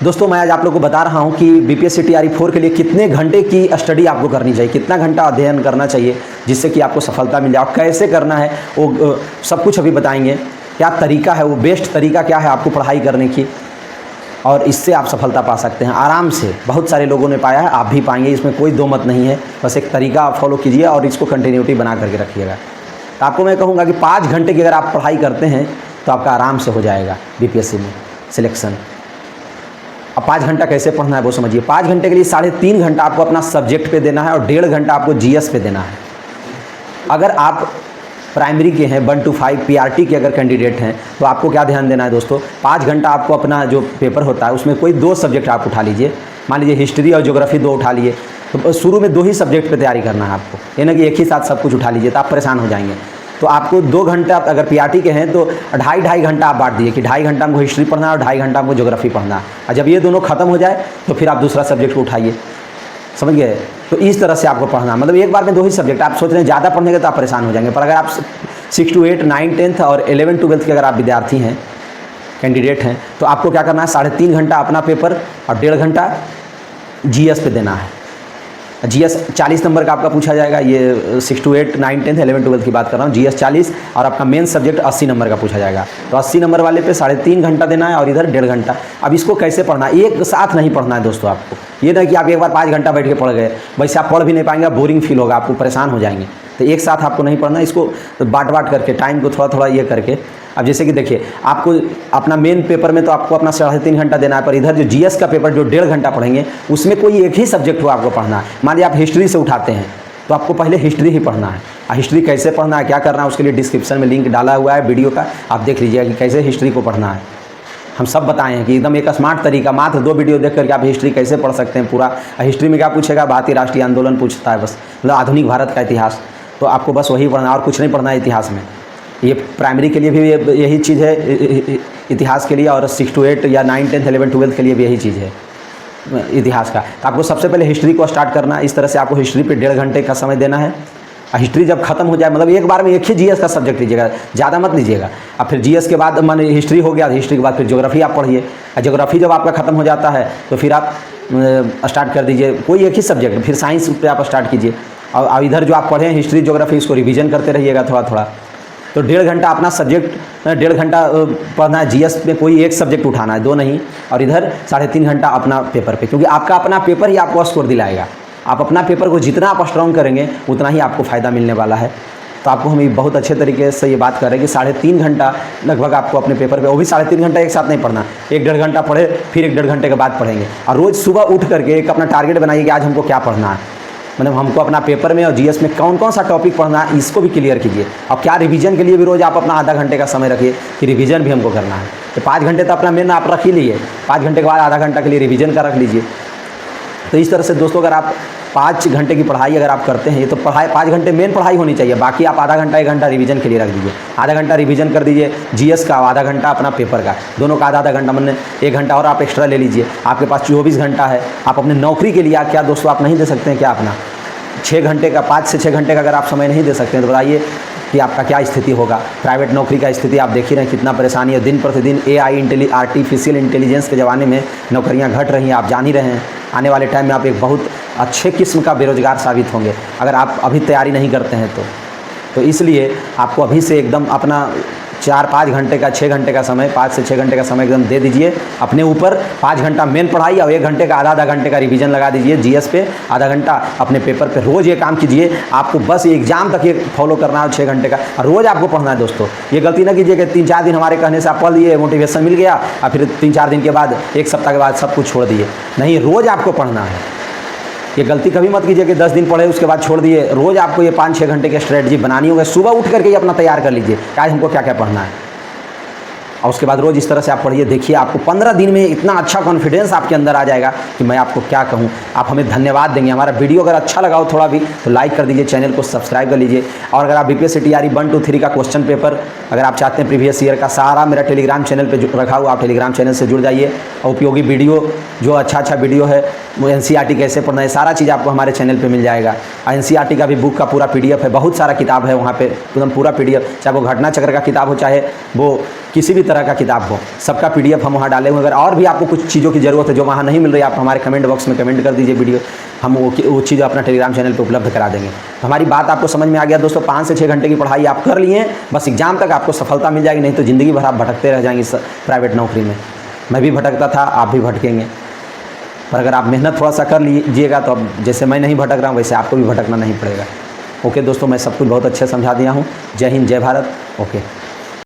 दोस्तों मैं आज आप लोगों को बता रहा हूं कि बीपीएससी टीआरई 4 के लिए कितने घंटे की स्टडी आपको करनी चाहिए, कितना घंटा अध्ययन करना चाहिए जिससे कि आपको सफलता मिल जाए, और कैसे करना है वो सब कुछ अभी बताएंगे। क्या तरीका है, वो बेस्ट तरीका क्या है आपको पढ़ाई करने की, और इससे आप सफलता पा सकते हैं आराम से। बहुत सारे लोगों ने पाया है, आप भी पाएंगे, इसमें कोई दो मत नहीं है। बस एक तरीका आप फॉलो कीजिए और इसको कंटिन्यूटी बना करके रखिएगा। तो आपको मैं कहूँगा कि 5 घंटे की अगर आप पढ़ाई करते हैं तो आपका आराम से हो जाएगा बीपीएससी में सिलेक्शन। अब 5 घंटा कैसे पढ़ना है वो समझिए। 5 घंटे के लिए 3.5 घंटा आपको अपना सब्जेक्ट पे देना है और 1.5 घंटा आपको जीएस पे देना है। अगर आप प्राइमरी के हैं 1 to 5 पीआरटी के अगर कैंडिडेट हैं तो आपको क्या ध्यान देना है दोस्तों, 5 घंटा आपको अपना जो पेपर होता है उसमें कोई 2 सब्जेक्ट आप उठा लीजिए। मान लीजिए हिस्ट्री और ज्योग्राफी 2 उठा लिए, तो शुरू में 2 ही सब्जेक्ट पे तैयारी करना है आपको, ये ना कि एक ही साथ सब कुछ उठा लीजिए तो आप परेशान हो जाएंगे। तो आपको 2 घंटा, अगर पीआरटी के हैं तो 2.5 घंटा आप बांट दिए कि 2.5 घंटा हमको हिस्ट्री पढ़ना है और 2.5 घंटा हमको ज्योग्राफी पढ़ना है। और जब ये दोनों खत्म हो जाए तो फिर आप दूसरा सब्जेक्ट को उठाइए, समझ गए। तो इस तरह से आपको पढ़ना, मतलब एक बार में 2 ही सब्जेक्ट। आप सोच रहे हैं ज़्यादा पढ़ने के तो आप परेशान हो जाएंगे, पर अगर आप 6 to 8, 9, 10th और 11, 12th के अगर आप विद्यार्थी हैं, कैंडिडेट हैं, तो आपको क्या करना है, 3.5 घंटा अपना पेपर और 1.5 घंटा जीएस पे देना है। जीएस 40 नंबर का आपका पूछा जाएगा। ये 6 to 8, 9, 10th, 11, 12th की बात कर रहा हूँ। जीएस 40 और आपका मेन सब्जेक्ट 80 नंबर का पूछा जाएगा। तो 80 नंबर वाले पे 3.5 घंटा देना है और इधर 1.5 घंटा। अब इसको कैसे पढ़ना है, एक साथ नहीं पढ़ना है दोस्तों आपको। ये नहीं कि आप एक बार 5 घंटा बैठ के पढ़ गए, वैसे आप पढ़ भी नहीं पाएंगे, बोरिंग फील होगा, आपको परेशान हो जाएंगे। तो एक साथ आपको नहीं पढ़ना, इसको बाँट करके टाइम को थोड़ा थोड़ा ये करके। अब जैसे कि देखिए, आपको अपना मेन पेपर में तो आपको अपना 3.5 घंटा देना है, पर इधर जो जीएस का पेपर जो 1.5 घंटा पढ़ेंगे उसमें कोई एक ही सब्जेक्ट हो आपको पढ़ना है। मान लीजिए आप हिस्ट्री से उठाते हैं तो आपको पहले हिस्ट्री ही पढ़ना है। हिस्ट्री कैसे पढ़ना है, क्या करना है, उसके लिए डिस्क्रिप्शन में लिंक डाला हुआ है वीडियो का, आप देख लीजिएगा कि कैसे हिस्ट्री को पढ़ना है। हम सब बताए हैं कि एकदम एक स्मार्ट तरीका, मात्र 2 वीडियो देख करके आप हिस्ट्री कैसे पढ़ सकते हैं पूरा। हिस्ट्री में क्या पूछेगा, भारतीय राष्ट्रीय आंदोलन पूछता है बस, मतलब आधुनिक भारत का इतिहास। तो आपको बस वही पढ़ना और कुछ नहीं पढ़ना है इतिहास में। ये प्राइमरी के लिए भी यही चीज़ है इतिहास के लिए, और 6 to 8 या 9, 10, 11, 12 के लिए भी यही चीज़ है इतिहास का। तो आपको सबसे पहले हिस्ट्री को स्टार्ट करना है। इस तरह से आपको हिस्ट्री पे 1.5 घंटे का समय देना है। हिस्ट्री जब खत्म हो जाए, मतलब एक बार में एक ही जीएस का सब्जेक्ट लीजिएगा, ज़्यादा मत लीजिएगा। अब फिर जीएस के बाद मान हिस्ट्री हो गया, हिस्ट्री के बाद फिर ज्योग्राफी आप पढ़िए। ज्योग्राफी जब आपका खत्म हो जाता है तो फिर आप स्टार्ट कर दीजिए कोई एक ही सब्जेक्ट, फिर साइंस पे आप स्टार्ट कीजिए। और इधर जो आप पढ़े हैं हिस्ट्री ज्योग्राफी, इसको रिवीजन करते रहिएगा थोड़ा थोड़ा। तो 1.5 घंटा अपना सब्जेक्ट, 1.5 घंटा पढ़ना है जीएस में, कोई एक सब्जेक्ट उठाना है, 2 नहीं। और इधर 3.5 घंटा अपना पेपर पे, क्योंकि आपका अपना पेपर ही आपको स्कोर दिलाएगा। आप अपना पेपर को जितना आप स्ट्रॉन्ग करेंगे उतना ही आपको फ़ायदा मिलने वाला है। तो आपको हम बहुत अच्छे तरीके से ये बात कर रहे हैं कि 3.5 घंटा लगभग आपको अपने पेपर पे, वो भी 3.5 घंटा एक साथ नहीं पढ़ना, 1-1.5 घंटा पढ़े, फिर 1-1.5 घंटे के बाद पढ़ेंगे। और रोज़ सुबह उठ करके एक अपना टारगेट बनाइए कि आज हमको क्या पढ़ना है, मतलब हमको अपना पेपर में और जीएस में कौन कौन सा टॉपिक पढ़ना है, इसको भी क्लियर कीजिए। और क्या रिवीजन के लिए भी रोज़ आप अपना आधा घंटे का समय रखिए कि रिवीजन भी हमको करना है। तो 5 घंटे तो अपना मेन आप रख ही लीजिए, 5 घंटे के बाद आधा घंटा के लिए रिवीजन का रख लीजिए। तो इस तरह से दोस्तों अगर आप 5 घंटे की पढ़ाई अगर आप करते हैं तो 5 घंटे मेन पढ़ाई होनी चाहिए, बाकी आप आधा घंटा 1 घंटा रिवीजन के लिए रख दीजिए। आधा घंटा रिवीजन कर दीजिए जीएस का, आधा घंटा अपना पेपर का, दोनों का आधा घंटा, मतलब 1 घंटा और आप एक्स्ट्रा ले लीजिए। आपके पास 24 घंटा है। आप अपने नौकरी के लिए क्या दोस्तों आप नहीं दे सकते हैं क्या अपना 6 घंटे का, 5 से 6 घंटे का अगर आप समय नहीं दे सकते हैं तो बताइए कि आपका क्या स्थिति होगा। प्राइवेट नौकरी का स्थिति आप देख ही रहे हैं कितना परेशानी है। दिन प्रतिदिन AI आर्टिफिशियल इंटेलिजेंस के ज़माने में नौकरियां घट रही हैं, आप जान ही रहे हैं। आने वाले टाइम में आप एक बहुत अच्छे किस्म का बेरोजगार साबित होंगे अगर आप अभी तैयारी नहीं करते हैं तो इसलिए आपको अभी से एकदम अपना 4-5 घंटे का, 6 घंटे का समय, 5 से 6 घंटे का समय एकदम दे दीजिए अपने ऊपर। 5 घंटा मेन पढ़ाई और 1 घंटे का आधा घंटे का रिवीजन लगा दीजिए जीएस पे, आधा घंटा अपने पेपर पे। रोज़ ये काम कीजिए, आपको बस एग्जाम तक ये फॉलो करना है 6 घंटे का, और रोज़ आपको पढ़ना है दोस्तों। ये गलती ना कीजिए कि 3-4 दिन हमारे कहने से आप पढ़ लिए, मोटिवेशन मिल गया, और फिर 3-4 दिन के बाद, 1 सप्ताह के बाद सब कुछ छोड़ दिए। नहीं, रोज़ आपको पढ़ना है। ये गलती कभी मत कीजिए कि 10 दिन पढ़े उसके बाद छोड़ दिए। रोज़ आपको ये 5-6 घंटे की स्ट्रेटजी बनानी होगी। सुबह उठ करके ये अपना तैयार कर लीजिए कि आज हमको क्या क्या पढ़ना है, और उसके बाद रोज़ इस तरह से आप पढ़िए। देखिए आपको 15 दिन में इतना अच्छा कॉन्फिडेंस आपके अंदर आ जाएगा कि मैं आपको क्या कहूँ। आप हमें धन्यवाद देंगे। हमारा वीडियो अगर अच्छा लगा हो थोड़ा भी तो लाइक कर दीजिए, चैनल को सब्सक्राइब कर लीजिए। और अगर आप बीपीएससी टीआरई 1, 2, 3 का क्वेश्चन पेपर अगर आप चाहते हैं प्रीवियस ईयर का सारा मेरा टेलीग्राम चैनल पे रखा हुआ, आप टेलीग्राम चैनल से जुड़ जाइए। और उपयोगी वीडियो जो अच्छा वीडियो है, वो NCERT कैसे पढ़ना है, सारा चीज़ आपको हमारे चैनल पे मिल जाएगा। NCERT का भी बुक का पूरा PDF है, बहुत सारा किताब है वहाँ पे एकदम पूरा PDF, चाहे वो घटना चक्र का किताब हो, चाहे वो किसी भी तरह का किताब हो, सबका PDF हम वहाँ डाले हुए। अगर और भी आपको कुछ चीज़ों की ज़रूरत है जो वहाँ नहीं मिल रही, आप हमारे कमेंट बॉक्स में कमेंट कर दीजिए वीडियो, हम वो चीज़ अपना टेलीग्राम चैनल पे उपलब्ध करा देंगे। तो हमारी बात आपको समझ में आ गया दोस्तों। 5 से 6 घंटे की पढ़ाई आप कर लिए, बस एग्जाम तक आपको सफलता मिल जाएगी, नहीं तो ज़िंदगी भर आप भटकते रह जाएंगे प्राइवेट नौकरी में। मैं भी भटकता था, आप भी भटकेंगे, पर अगर आप मेहनत थोड़ा सा कर लीजिएगा तो अब जैसे मैं नहीं भटक रहा हूँ वैसे आपको भी भटकना नहीं पड़ेगा। ओके दोस्तों, मैं सब कुछ बहुत अच्छे समझा दिया हूँ। जय हिंद, जय भारत। ओके।